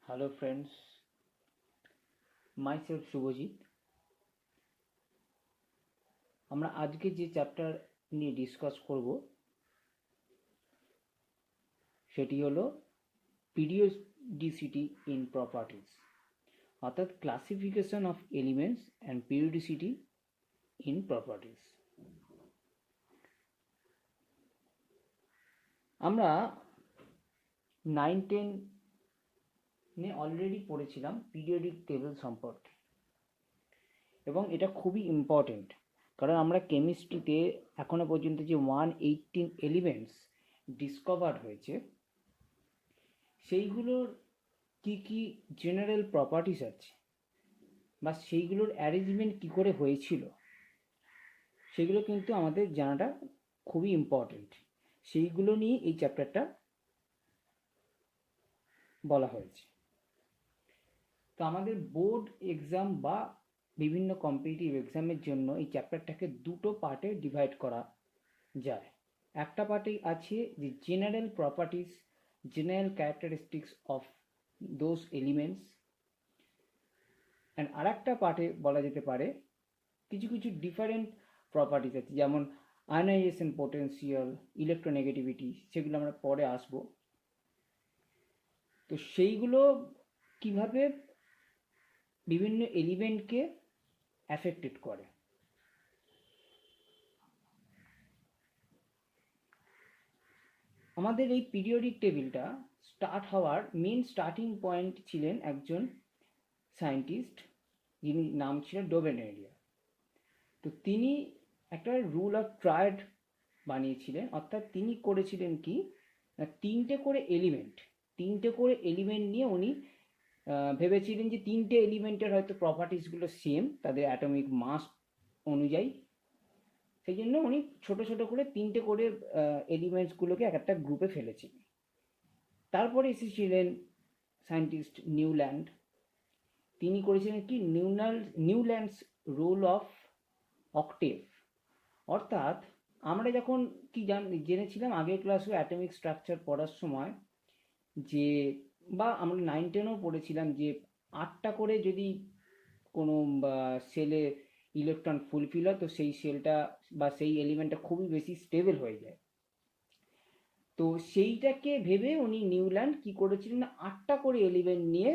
Hello friends, myself Subhajit. আমরা আজকে যে চ্যাপ্টার নিয়ে ডিসকাস করব সেটি হলো পিরিয়ডিসিটি ইন প্রপার্টিজ, অর্থাৎ classification of elements and periodicity in properties. আমরা 9-10 অলরেডি পড়েছিলাম পিরিয়ডিক টেবিল সম্পর্কে, এবং এটা খুবই ইম্পর্টেন্ট, কারণ আমরা কেমিস্ট্রিতে এখনো পর্যন্ত যে 118 এলিমেন্টস ডিসকভার হয়েছে সেইগুলোর কি কি জেনারেল প্রপার্টিস আছে বা সেইগুলোর অ্যারেঞ্জমেন্ট কি করে হয়েছিল সেগুলো কিন্তু আমাদের জানাটা খুবই ইম্পর্টেন্ট। সেইগুলো নিয়ে এই চ্যাপ্টারটা বলা হয়েছে। তো আমাদের বোর্ড এক্সাম বা বিভিন্ন কম্পিটিটিভ এক্সামের জন্য এই চ্যাপ্টারটাকে দুটো পার্টে ডিভাইড করা যায়। একটা পার্টে আছে যে general properties, general characteristics of those elements, and আর একটা পার্টে বলা যেতে পারে কিছু কিছু ডিফারেন্ট প্রপার্টিস আছে, যেমন আয়নাইজেশন পোটেন্সিয়াল, ইলেকট্রোনেগেটিভিটি, সেগুলো আমরা পরে আসবো। তো সেইগুলো কিভাবে বিভিন্ন এলিমেন্টকে অ্যাফেক্টেড করে। আমাদের এই পিরিয়ডিক টেবিলটা স্টার্ট হওয়ার মেন স্টার্টিং পয়েন্ট ছিলেন একজন সায়েন্টিস্ট, যিনি নাম ছিল ডোবেনেরিয়া। তো তিনি একটা রুল অফ ট্রায়াড বানিয়েছিলেন, অর্থাৎ তিনি করেছিলেন কি না, তিনটে করে এলিমেন্ট নিয়ে উনি ভেবেছিলেন যে তিনটে এলিমেন্টের হয়তো প্রপার্টিসগুলো সেম তাদের অ্যাটমিক মাস অনুযায়ী, সেই জন্য উনি ছোট ছোট করে তিনটে করে এলিমেন্টসগুলোকে এক একটা গ্রুপে ফেলেছিলেন। তারপরে এসেছিলেন সায়েন্টিস্ট নিউল্যান্ড। তিনি করেছিলেন কি নিউল্যান্ডস রুল অফ অক্টেভ, অর্থাৎ আমরা যখন কি জেনেছিলাম আগের ক্লাসে অ্যাটমিক স্ট্রাকচার পড়ার সময়, যে বা আমরা 9-10ও পড়েছিলাম যে 8টা করে যদি কোনো সেলে ইলেকট্রন ফুলফিল হয় তো সেই সেলটা বা সেই এলিমেন্টটা খুবই বেশি স্টেবল হয়ে যায়। তো সেইটাকে ভেবে উনি নিউল্যান্ড কি করেছিলেন না 8টা করে এলিমেন্ট নিয়ে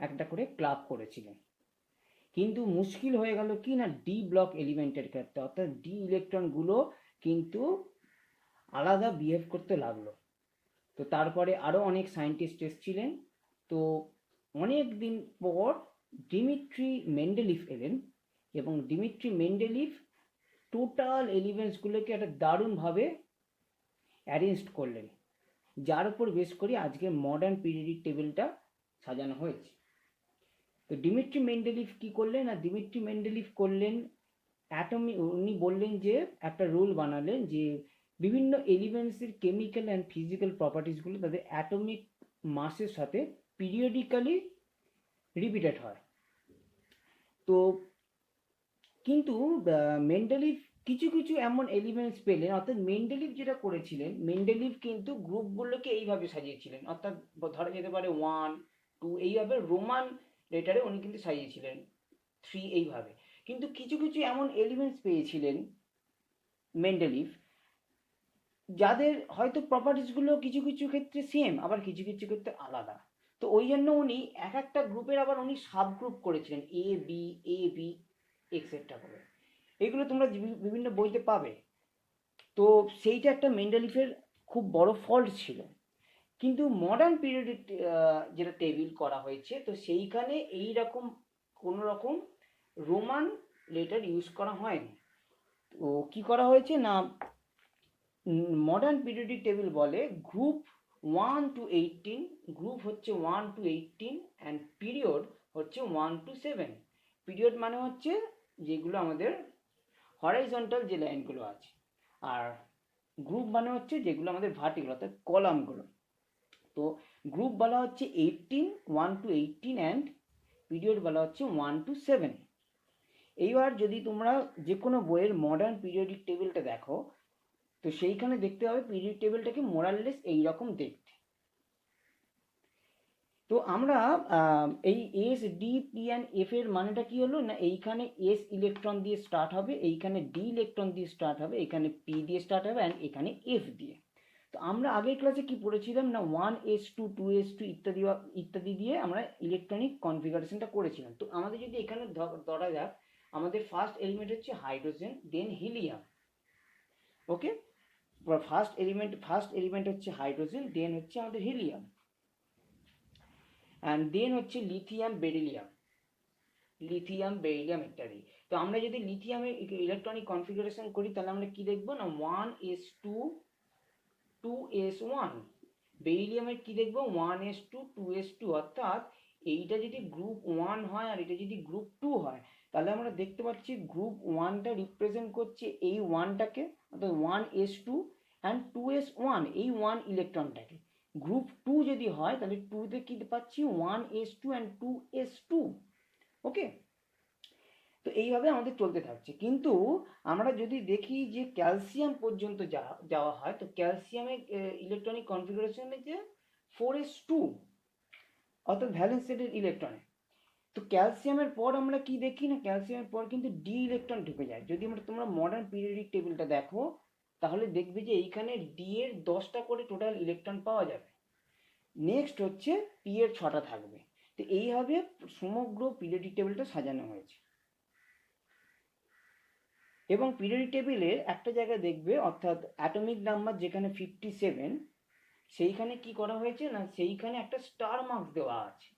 একটা করে ক্লাব করেছিলেন। কিন্তু মুশকিল হয়ে গেল কি না ডি ব্লক এলিমেন্টের ক্ষেত্রে, অর্থাৎ ডি ইলেকট্রনগুলো কিন্তু আলাদা বিহেভ করতে লাগলো। তো তারপরে আরও অনেক সায়েন্টিস্ট এসেছিলেন। তো অনেক দিন পর ডিমিট্রি মেন্ডেলিফ এলেন, এবং ডিমিট্রি মেন্ডেলিফ টোটাল এলিমেন্টসগুলোকে একটা দারুণভাবে অ্যারেঞ্জ করলেন, যার উপর বেস করে আজকে মডার্ন পিরিয়ডিক টেবিলটা সাজানো হয়েছে। তো ডিমিট্রি মেন্ডেলিফ কি করলেন, আর ডিমিট্রি মেন্ডেলিফ করলেন উনি বললেন যে একটা রুল বানালেন যে বিভিন্ন এলিমেন্টসের কেমিক্যাল অ্যান্ড ফিজিক্যাল প্রপার্টিসগুলো তাদের অ্যাটমিক মাসের সাথে পিরিয়ডিক্যালি রিপিটেড হয়। তো কিন্তু মেন্ডেলিফ কিছু কিছু এমন এলিমেন্টস পেলেন, অর্থাৎ মেন্ডেলিফ যেটা করেছিলেন, মেন্ডেলিফ কিন্তু গ্রুপগুলোকে এইভাবে সাজিয়েছিলেন, অর্থাৎ ধরা যেতে পারে 1, 2 এইভাবে রোমান লেটারে উনি কিন্তু সাজিয়েছিলেন, 3 এইভাবে। কিন্তু কিছু কিছু এমন এলিমেন্টস পেয়েছিলেন মেন্ডেলিফ যাদের হয়তো প্রপার্টিসগুলো কিছু কিছু ক্ষেত্রে সেম, আবার কিছু কিছু ক্ষেত্রে আলাদা। তো ওই জন্য উনি এক একটা গ্রুপের আবার উনি সাব গ্রুপ করেছিলেন, এ বি এক্সেট্রা করে। এইগুলো তোমরা বিভিন্ন বইতে পাবে। তো সেইটা একটা মেন্ডেলিফের খুব বড় ফল্ট ছিল। কিন্তু মডার্ন পিরিয়ডে যেটা টেবিল করা হয়েছে, তো সেইখানে এই রকম কোনো রকম রোমান লেটার ইউজ করা হয়নি। তো কি করা হয়েছে না, মডার্ন পিরিয়ডিক টেবিল বলে গ্রুপ 1 to 18, গ্রুপ হচ্ছে 1 to 18 অ্যান্ড পিরিয়ড হচ্ছে 1 to 7। পিরিয়ড মানে হচ্ছে যেগুলো আমাদের হরাইজন্টাল যে লাইনগুলো আছে, আর গ্রুপ মানে হচ্ছে যেগুলো আমাদের ভার্টিক্যাল অর্থাৎ কলামগুলো। তো গ্রুপ বলা হচ্ছে 1 to 18 অ্যান্ড পিরিয়ড বলা হচ্ছে 1 to 7। এইবার যদি তোমরা যে কোনো বইয়ের মডার্ন পিরিয়ডিক টেবিলটা দেখো, তো সেইখানে দেখতে হবে পিরিয়ড টেবিলটাকে মোরাললেস এইরকম দেখতে। তো আমরা এই S D P and F এর মানেটা কি হলো না, এইখানে এস ইলেকট্রন দিয়ে স্টার্ট হবে, এইখানে ডি ইলেকট্রন দিয়ে স্টার্ট হবে, এখানে পি দিয়ে স্টার্ট হবে অ্যান্ড এখানে এফ দিয়ে। তো আমরা আগের ক্লাসে কি পড়েছিলাম না 1s2 2s2 ইত্যাদি ইত্যাদি দিয়ে আমরা ইলেকট্রনিক কনফিগারেশনটা করেছিলাম। তো আমাদের যদি এখানে ধরা যাক আমাদের ফার্স্ট এলিমেন্ট হচ্ছে হাইড্রোজেন, দেন হিলিয়াম। ওকে, ফার্স্ট এলিমেন্ট হচ্ছে হাইড্রোজেন, দেন হচ্ছে আমাদের হিলিয়াম, অ্যান্ড দেন হচ্ছে লিথিয়াম বেরিলিয়াম ইত্যাদি। তো আমরা যদি লিথিয়ামের ইলেকট্রনিক কনফিগারেশন করি তাহলে আমরা কি দেখবো না 1s2 2s1। বেরিলিয়ামের কি দেখবো 1s2 2s2, অর্থাৎ এইটা যদি গ্রুপ 1 হয় আর এটা যদি গ্রুপ 2 হয় তাহলে আমরা দেখতে পাচ্ছি গ্রুপ 1টা রিপ্রেজেন্ট করছে এই 1টাকে, অর্থাৎ 1s2 অ্যান্ড 2s1 এই 1 ইলেকট্রনটাকে। গ্রুপ 2 যদি হয় তাহলে 2তে কি পাচ্ছি 1s2 অ্যান্ড 2s2। ওকে, তো এইভাবে আমাদের চলতে থাকছে। কিন্তু আমরা যদি দেখি যে ক্যালসিয়াম পর্যন্ত যাওয়া হয় তো ক্যালসিয়ামের ইলেকট্রনিক কনফিগারেশন হচ্ছে 4s2, অর্থাৎ ভ্যালেন্স সেটের ইলেকট্রনে। তো ক্যালসিয়ামের পর আমরা কি দেখি না, ক্যালসিয়ামের পর কিন্তু ডি ইলেকট্রন ঢুকে যায়। যদি তোমরা মডার্ন পিরিয়ডিক টেবিলটা দেখো তাহলে দেখবে যে এইখানে ডি এর 10টা করে টোটাল ইলেকট্রন পাওয়া যাবে, নেক্সট হচ্ছে পি এর 6টা থাকবে। তো এইভাবে সমগ্র পিরিয়ডিক টেবিলটা সাজানো হয়েছে। এবং পিরিয়ডিক টেবিলের একটা জায়গায় দেখবে, অর্থাৎ অ্যাটমিক নাম্বার যেখানে 57 সেইখানে কি করা হয়েছে না, সেইখানে একটা স্টার মার্কস দেওয়া আছে।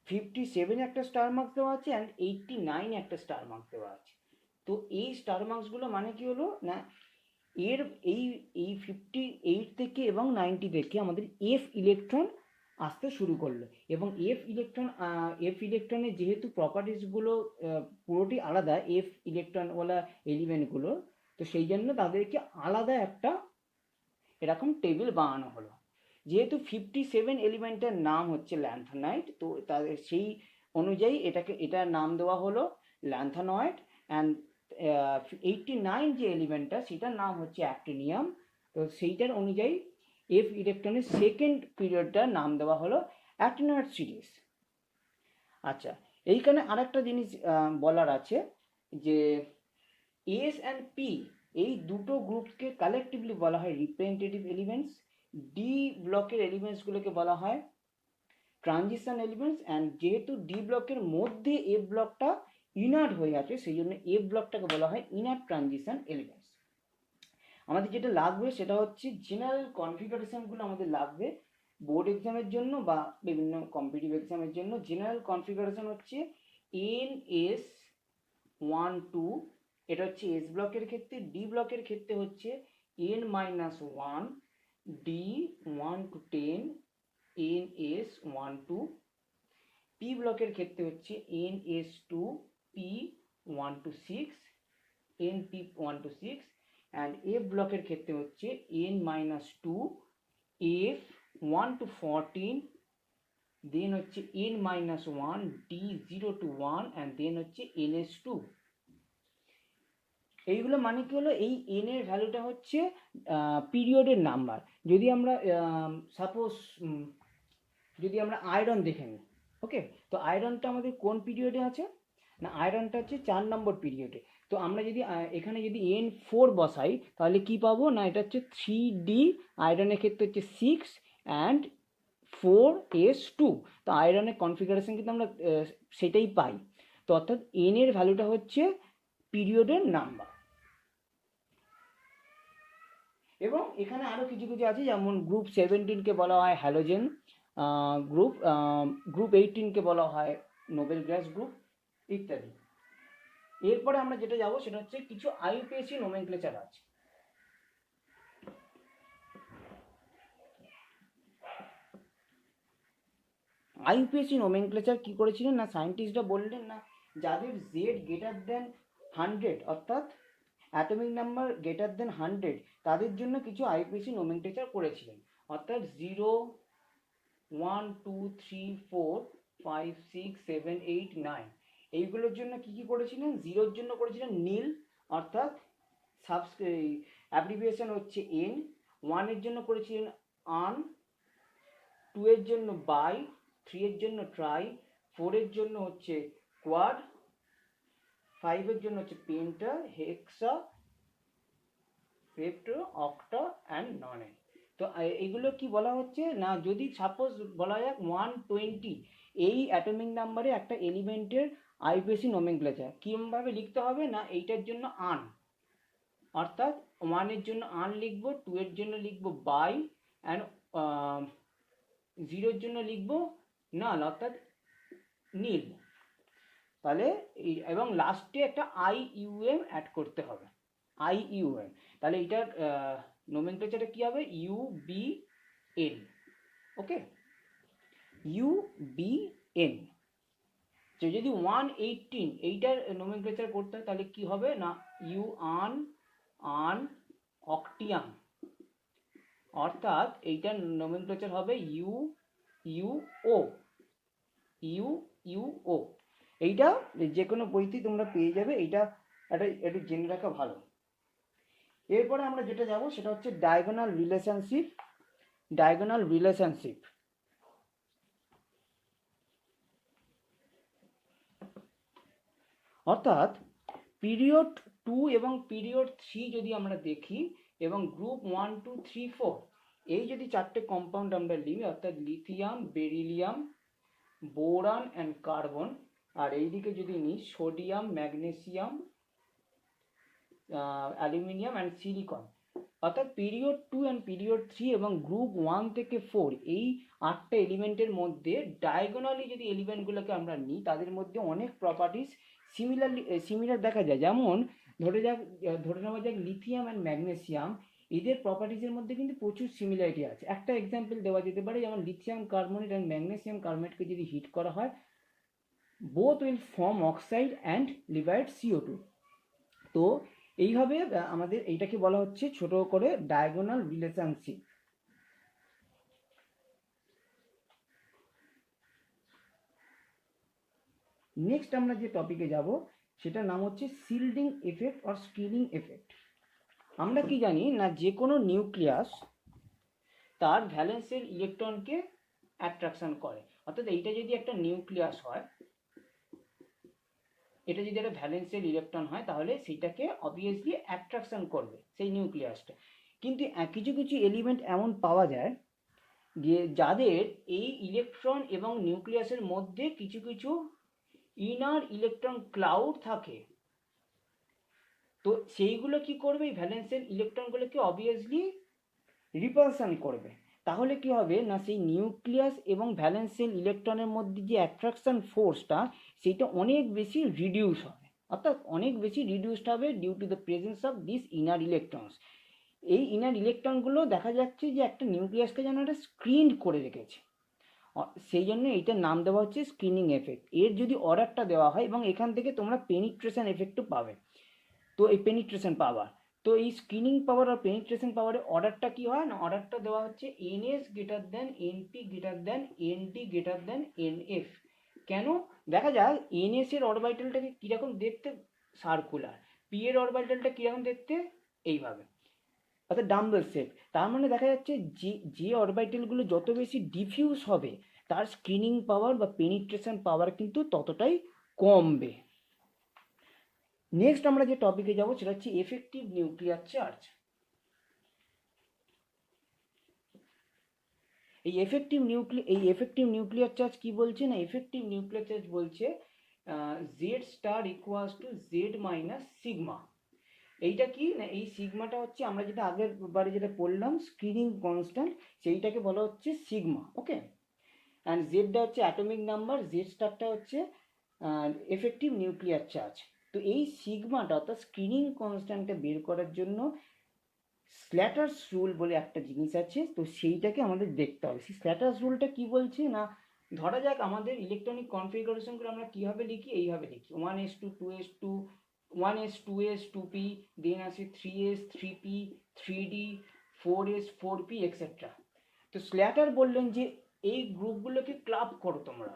57 একটা স্টার মার্কস দেওয়া আছে অ্যান্ড 89 একটা স্টার মার্কস দেওয়া আছে। তো এই স্টার মার্কসগুলো মানে কি হলো না, এর এই 58 থেকে এবং 90 থেকে আমাদের এফ ইলেকট্রন আসতে শুরু করলো। এবং এফ ইলেকট্রনের যেহেতু প্রপার্টিসগুলো পুরোটি আলাদা, এফ ইলেকট্রনওয়ালা এলিমেন্টগুলো, তো সেই জন্য তাদেরকে আলাদা একটা এরকম টেবিল বানানো হলো। যেহেতু 57 এলিমেন্টের নাম হচ্ছে ল্যান্থানাইট, তো তাদের সেই অনুযায়ী এটার নাম দেওয়া হলো ল্যান্থানয়েড। অ্যান্ড 89 যে এলিমেন্টটা সেটার নাম হচ্ছে অ্যাক্টিনিয়াম। তো সেইটার অনুযায়ী এফ ইলেকট্রনের সেকেন্ড পিরিয়ডটার নাম দেওয়া হলো অ্যাক্টিনয়েড সিরিজ। আচ্ছা, এইখানে আরেকটা জিনিস বলার আছে যে এস অ্যান্ড পি এই দুটো গ্রুপকে কালেকটিভলি বলা হয় রিপ্রেজেন্টেটিভ এলিমেন্টস। ডি ব্লকের এলিমেন্টসগুলোকে বলা হয় ট্রানজিশন এলিমেন্টস। অ্যান্ড যেহেতু ডি ব্লকের মধ্যে এফ ব্লকটা ইনার্ট হয়ে আছে সেই জন্য এফ ব্লকটাকে বলা হয় ইনার্ট ট্রানজিশন এলিমেন্টস। আমাদের যেটা লাগবে সেটা হচ্ছে জেনারেল কনফিগারেশনগুলো আমাদের লাগবে বোর্ড এক্সামের জন্য বা বিভিন্ন কম্পিটিটিভ এক্সামের জন্য। জেনারেল কনফিগারেশন হচ্ছে NS12, এটা হচ্ছে এস ব্লকের ক্ষেত্রে। ডি ব্লকের ক্ষেত্রে হচ্ছে N-1, D1 to 10, NS12। P ব্লকের ক্ষেত্রে হচ্ছে NS2, P1 to 6, NP1 to 6। And F ব্লকের ক্ষেত্রে হচ্ছে N-2, F1 to 14, দেন হচ্ছে N-1, D0 to 1, and then হচ্ছে NS2। এইগুলো মানে কি হলো, এই এন এর ভ্যালুটা হচ্ছে পিরিয়ডের নাম্বার। যদি আমরা সাপোজ যদি আমরা আয়রন দেখে নিই, ওকে, তো আয়রনটা আমাদের কোন পিরিয়ডে আছে না, আয়রনটা হচ্ছে 4 নম্বর পিরিয়ডে। তো আমরা যদি এখানে যদি N4 বসাই তাহলে কি পাবো না, এটা হচ্ছে 3D, আয়রনের ক্ষেত্রে হচ্ছে 6 অ্যান্ড 4s2। তো আয়রনের কনফিগারেশন কিন্তু আমরা সেটাই পাই। তো অর্থাৎ এন এর ভ্যালুটা হচ্ছে পিরিয়ডের নাম্বার। এবং এখানে আরো কিছু কিছু আছে, যেমন গ্রুপ 17কে বলা হয় হ্যালোজেন গ্রুপ 18কে বলা হয় নোবেল গ্যাস গ্রুপ ইত্যাদি। এরপরে আমরা যেটা যাবো সেটা হচ্ছে কিছু আইউপিএসি নোমেনক্লেচার আছে। আইউপিএসি নোমেনক্লেচার কি করেছিলেন না, সায়েন্টিস্টরা বললেন না যাদের জেড গ্রেটার দেন 100 অর্থাৎ অ্যাটমিক নাম্বার গ্রেটার দেন 100 তাদের জন্য কিছু আইউপিএসি নোমেনক্লেচার করেছিলেন। অর্থাৎ 0, 1, 2, 3, 4, 5, 6, 7, 8, 9 এইগুলোর জন্য কি কি করেছিলেন, জিরোর জন্য করেছিলেন নীল, অর্থাৎ অ্যাব্রিভিয়েশন হচ্ছে এন। 1 এর জন্য করেছিলেন আন, 2 এর জন্য বাই, 3 এর জন্য ট্রাই, 4 এর জন্য হচ্ছে কোয়াড, 5 এর জন্য হচ্ছে পেন্টা, হেক্সা, হেপ্টো, অক্টা অ্যান্ড ননে। তো এইগুলো কি বলা হচ্ছে না, যদি সাপোজ বলা যাক 120 এই অ্যাটমিক নাম্বারে একটা এলিমেন্টের আইপিএসি নোমেনক্লেচার কিরমভাবে লিখতে হবে না, এইটার জন্য আন, অর্থাৎ 1 এর জন্য আন লিখবো, 2 এর জন্য লিখবো বাই অ্যান্ড 0 এর জন্য লিখবো নাল অর্থাৎ নীল। তাহলে এবং লাস্টে একটা IUM অ্যাড করতে হবে, IUM। তাহলে এটার নোমেনক্লেচারটা কি হবে, UBN। ওকে, UBN। তো যদি 118 এইটার নোমেনক্লেচার করতে হয় তাহলে কি হবে না, আন অক্টিয়াম, অর্থাৎ এইটার নোমেনক্লেচার হবে UUO। এইটা যে কোনো বইতেই তোমরা পেয়ে যাবে, এইটা একটু জেনে রাখা ভালো। এরপরে আমরা যেটা যাব সেটা হচ্ছে ডায়াগোনাল রিলেশনশিপ। অর্থাৎ পিরিয়ড 2 এবং পিরিয়ড 3 যদি আমরা দেখি এবং গ্রুপ 1, 2, 3, 4 এই যদি চারটে কম্পাউন্ড আমরা নিই, অর্থাৎ lithium, beryllium, boron and carbon, আর এইদিকে যদি নিই sodium, magnesium, aluminium and silicon, অর্থাৎ পিরিয়ড 2 অ্যান্ড পিরিয়ড 3 এবং গ্রুপ 1 থেকে 4 এই 8টা এলিমেন্টের মধ্যে ডায়াগোনালি যদি এলিমেন্টগুলোকে আমরা নিই তাদের মধ্যে অনেক প্রপার্টিস সিমিলার দেখা যায়। যেমন ধরে নেওয়া যাক লিথিয়াম অ্যান্ড ম্যাগনেসিয়াম, এদের প্রপার্টিসের মধ্যে কিন্তু প্রচুর সিমিলারিটি আছে। একটা এক্সাম্পল দেওয়া যেতে পারে, যেমন লিথিয়াম কার্বনেট অ্যান্ড ম্যাগনেসিয়াম কার্বনেটকে যদি হিট করা হয়, both will form oxide and লিভাইড CO2। তো এইভাবে আমাদের এইটাকে বলা হচ্ছে ছোট করে ডায়াগোনাল রিলেশনশিপ। নেক্সট আমরা যে টপিকে যাব সেটার নাম হচ্ছে shielding effect or screening effect. আমরা কি জানি না, যে কোনো নিউক্লিয়াস তার ভ্যালেন্সের ইলেকট্রনকে অ্যাট্রাকশন করে। অর্থাৎ এইটা যদি একটা নিউক্লিয়াস হয়, এটা যদি একটা ভ্যালেন্সের ইলেকট্রন হয় তাহলে সেইটাকে অবভিয়াসলি অ্যাট্রাকশন করবে সেই নিউক্লিয়াসটা। কিন্তু কিছু কিছু এলিমেন্ট এমন পাওয়া যায় যে যাদের এই ইলেকট্রন এবং নিউক্লিয়াসের মধ্যে কিছু কিছু ইনার ইলেকট্রন ক্লাউড থাকে। তো সেইগুলো কি করবে, এই ভ্যালেন্সের ইলেকট্রনগুলোকে অবভিয়াসলি রিপালশন করবে। তাহলে কি হবে না, সেই নিউক্লিয়াস এবং ভ্যালেন্সিয়াল ইলেকট্রনের মধ্যে যে অ্যাট্রাকশন ফোর্সটা সেইটা অনেক বেশি রিডিউস হবে, অর্থাৎ অনেক বেশি রিডিউসড হবে due to the presence of this inner electrons. এই ইনার ইলেকট্রনগুলো দেখা যাচ্ছে যে একটা নিউক্লিয়াসকে যেন একটা স্ক্রিন করে রেখেছে, সেই জন্য এইটার নাম দেওয়া হচ্ছে স্ক্রিনিং এফেক্ট। এর যদি অর্ডারটা দেওয়া হয় এবং এখান থেকে তোমরা পেনিট্রেশন এফেক্টও পাবে। তো এই পেনিট্রেশন পাওয়ার, তো এই স্ক্রিনিং পাওয়ার আর পেনিট্রেশন পাওয়ারের অর্ডারটা কি হয় না, অর্ডারটা দেওয়া হচ্ছে NS greater than NP greater than ND greater than NF। কেন, দেখা যায় NS এর অরবিটালটাকে কীরকম দেখতে, সার্কুলার, P এর অরবিটালটা কীরকম দেখতে, এইভাবে, অর্থাৎ ডাম্বেল শেপ। তার মানে দেখা যাচ্ছে যে অরবিটালগুলো যত বেশি ডিফিউজ হবে তার স্ক্রিনিং পাওয়ার বা পেনিট্রেশন পাওয়ার কিন্তু ততটাই কমবে। নেক্সট আমরা যে টপিকে যাব সেটা হচ্ছে এফেক্টিভ নিউক্লিয়ার চার্জ। এই এফেক্টিভ নিউক্লিয়ার চার্জ কি বলছে না, এফেক্টিভ নিউক্লিয়ার চার্জ বলছে Z star equals to Z minus sigma. এইটা কি না, এই সিগমাটা হচ্ছে আমরা যেটা আগের বারে যেটা পড়লাম স্ক্রিনিং কনস্ট্যান্ট, সেইটাকে বলা হচ্ছে সিগমা। ওকে, অ্যান্ড জেডটা হচ্ছে অ্যাটমিক নাম্বার, জেড স্টারটা হচ্ছে এফেক্টিভ নিউক্লিয়ার চার্জ। তো এই সিগমাটা অর্থাৎ স্ক্রিনিং কনস্ট্যান্টটা বের করার জন্য স্ল্যাটার্স রুল বলে একটা জিনিস আছে, তো সেইটাকে আমাদের দেখতে হবে। সেই স্ল্যাটার্স রুলটা কি বলছে না, ধরা যাক আমাদের ইলেকট্রনিক কনফিগারেশনগুলো আমরা কীভাবে লিখি, এইভাবে লিখি 1s2 2s2 1s 2s 2p, দেন আসে 3s 3p 3d 4s 4p etcetera. তো স্ল্যাটার বললেন যে এই গ্রুপগুলোকে ক্লাব করো তোমরা,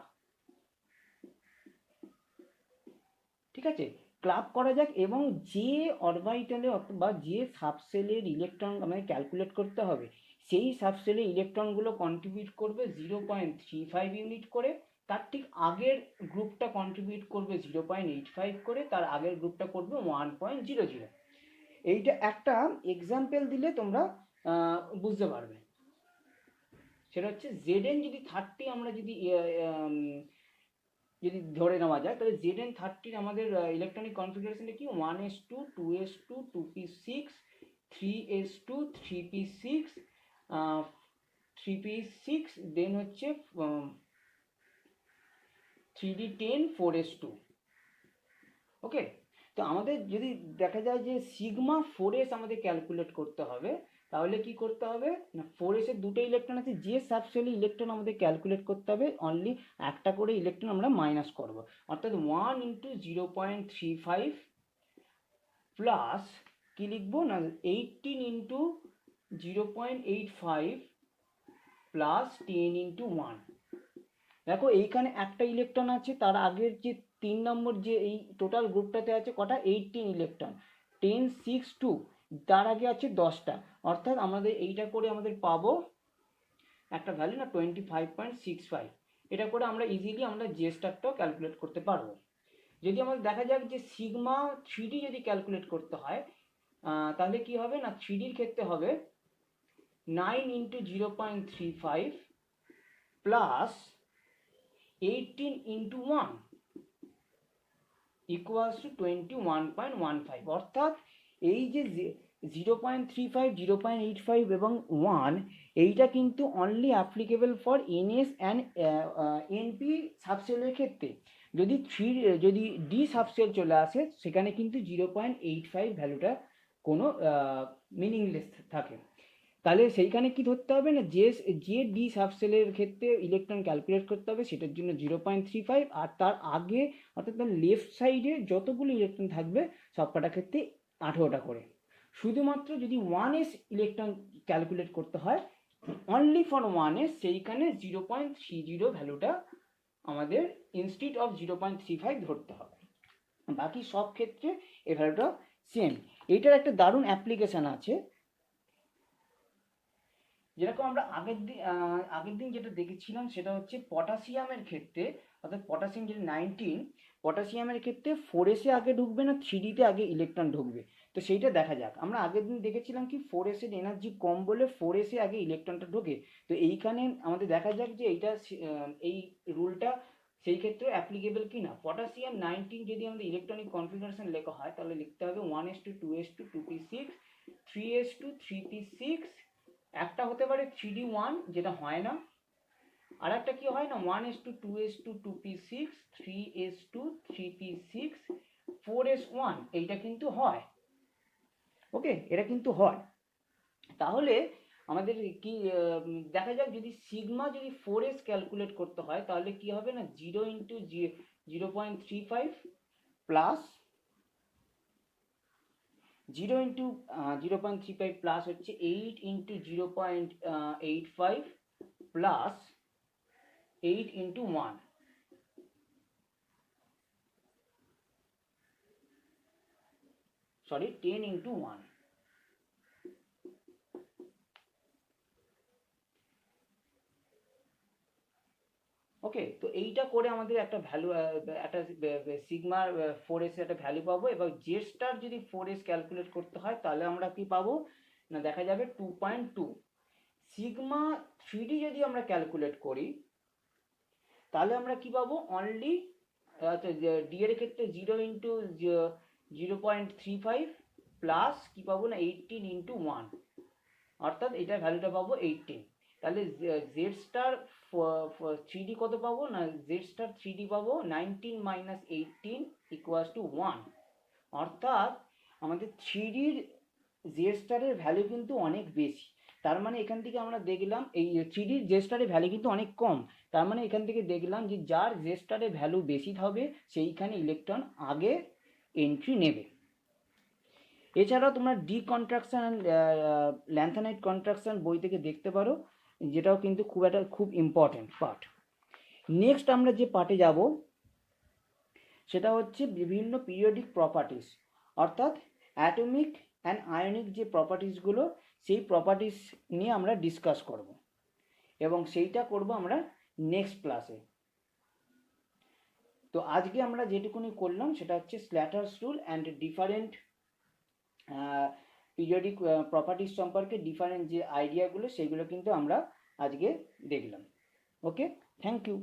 ঠিক আছে, ক্লাব করা যাক, এবং যে অরবিটালে অথবা যে সাবসেলের ইলেকট্রন আমাদের ক্যালকুলেট করতে হবে সেই সাবসেলে ইলেকট্রনগুলো কন্ট্রিবিউট করবে 0.35 ইউনিট করে, তার ঠিক আগের গ্রুপটা কন্ট্রিবিউট করবে 0.85 করে, তার আগের গ্রুপটা করবে 1.00। এইটা একটা এক্সাম্পল দিলে তোমরা বুঝতে পারবে। সেটা হচ্ছে Zn যদি 30 আমরা যদি ধরে নেওয়া যায়, তাহলে Zn30 আমাদের ইলেকট্রনিক কনফিগারেশনটা কি 1s2 2s2 2p6 3s2 3p6 3p6 দেন হচ্ছে 3d10 4s2। ওকে, তো আমাদের যদি দেখা যায় যে সিগমা 4s আমাদের ক্যালকুলেট করতে হবে, তাহলে কি করতে হবে না 4s এর দুটো ইলেকট্রন আছে, যে সাবসেলে ইলেকট্রন আমাদের ক্যালকুলেট করতে হবে অনলি একটা করে ইলেকট্রন আমরা মাইনাস করব, অর্থাৎ 1 ইন্টু 0.35 প্লাস কি লিখবো না 18 ইন্টু 0.85 প্লাস 10 ইন্টু 1। দেখো এইখানে একটা ইলেকট্রন আছে, তার আগের যে 3 নম্বর যে এই টোটাল গ্রুপটাতে আছে কটা 18 ইলেকট্রন, 10 6 2, তার আগে আছে 10টা, অর্থাৎ আমাদের এইটা করে আমাদের পাবো একটা ভ্যালু না 25.65। এটা করে আমরা ইজিলি আমরা জে স্টারটাও ক্যালকুলেট করতে পারবো। যদি আমাদের দেখা যাক যে সিগমা 3D যদি ক্যালকুলেট করতে হয়, তাহলে কি হবে না 3Dর ক্ষেত্রে হবে 9 into 0.35 plus 18 into 1 equals to 21.15, অর্থাৎ এই যে 0.35 0.85 এবং 1 এইটা কিন্তু only applicable for NS and NP সাবসেলের ক্ষেত্রে। যদি ডি সাবসেল চলে আসে সেখানে কিন্তু 0.85 ভ্যালুটা কোনো মিনিংলেস থাকে। তাহলে সেইখানে কি ধরতে হবে না যে ডি সাবসেলের ক্ষেত্রে ইলেকট্রন ক্যালকুলেট করতে হবে সেটার জন্য 0.35, আর তার আগে অর্থাৎ তার লেফট সাইডে যতগুলো ইলেকট্রন থাকবে সবকটা ক্ষেত্রে 18টা করে। শুধুমাত্র যদি 1s ইলেকট্রন ক্যালকুলেট করতে হয় অনলি ফর 1s, সেইখানে 0.30 ভ্যালুটা আমাদের ইনস্টিড অফ 0.35 ধরতে হবে, বাকি সব ক্ষেত্রে এই ভ্যালুটা সেম। এইটার একটা দারুণ অ্যাপ্লিকেশন আছে, যেরকম আমরা আগের দিন যেটা দেখেছিলাম সেটা হচ্ছে পটাশিয়ামের ক্ষেত্রে, অর্থাৎ পটাশিয়াম যেটা 19, পটাশিয়ামের ক্ষেত্রে 4s আগে ঢুকবে না 3d আগে ইলেকট্রন ঢুকবে। তো সেইটা দেখা যাক। আমরা আগের দিন দেখেছিলাম কি 4s এর এনার্জি কম বলে 4s আগে ইলেকট্রনটা ঢোকে। তো এইখানে আমাদের দেখা যাক যে এইটা এই রুলটা সেই ক্ষেত্রে অ্যাপ্লিকেবল কি না। পটাশিয়াম 19 যদি আমাদের ইলেকট্রনিক কনফিগারেশন লেখা হয় তাহলে লিখতে হবে 1s2 2s2 2p6 3s2 3p6, একটা হতে পারে 3d1 যেটা হয় না, আর একটা কি হয় না 1s2 2s2 2p6 3s2 3p6 4s1, এইটা কিন্তু হয়। ওকে, এটা কিন্তু হয়। তাহলে আমাদের কি দেখা যাক যদি সিগমা যদি 4s ক্যালকুলেট করতে হয় তাহলে কি হবে না 0 ইন্টু 0.35 প্লাস 0 ইন্টু 0.35 প্লাস হচ্ছে 8 into 0.85 plus 8 into 1, sorry 10 into 1। ওকে, তো এইটা করে আমাদের একটা ভ্যালু একটা সিগমার 4s একটা ভ্যালু পাবো। এবার জে স্টার যদি 4s ক্যালকুলেট করতে হয় তাহলে আমরা কি পাবো না দেখা যাবে 2.2। সিগমা 3d যদি আমরা ক্যালকুলেট করি তাহলে আমরা কি পাবো অনলি ডি এর ক্ষেত্রে 0 ইন্টু 0.35 প্লাস কি পাবো না 18 ইন্টু 1, অর্থাৎ এটার ভ্যালুটা পাবো 18। তাহলে জেড স্টার 3D কত পাবো না জেড স্টার 3D পাবো 19 মাইনাস 18 ইকুয়ালস টু 1, অর্থাৎ আমাদের 3Dর জেড স্টারের ভ্যালু কিন্তু অনেক বেশি। তার মানে এখান থেকে আমরা দেখলাম এই 3Dর জেড স্টারের ভ্যালু কিন্তু অনেক কম। তার মানে এখান থেকে দেখলাম যে যার জেড স্টারের ভ্যালু বেশি হবে সেইখানে ইলেকট্রন আগে এন্ট্রি নেবে। এছাড়াও তোমরা D contraction and lanthanide contraction বই থেকে দেখতে পারো, যেটাও কিন্তু খুব ইম্পর্টেন্ট পার্ট। নেক্সট আমরা যে পার্টে যাব সেটা হচ্ছে বিভিন্ন পিরিয়ডিক প্রপার্টিস, অর্থাৎ অ্যাটমিক অ্যান্ড আয়নিক যে প্রপার্টিসগুলো সেই প্রপার্টিস নিয়ে আমরা ডিসকাস করব এবং সেইটা করব আমরা নেক্সট ক্লাসে। তো আজকে আমরা যেটুকুনি করলাম সেটা হচ্ছে Slater's rule and different periodic properties সম্পর্কে ডিফারেন্ট যে আইডিয়াগুলো সেগুলো কিন্তু আমরা আজকে দেখলাম। Okay, thank you.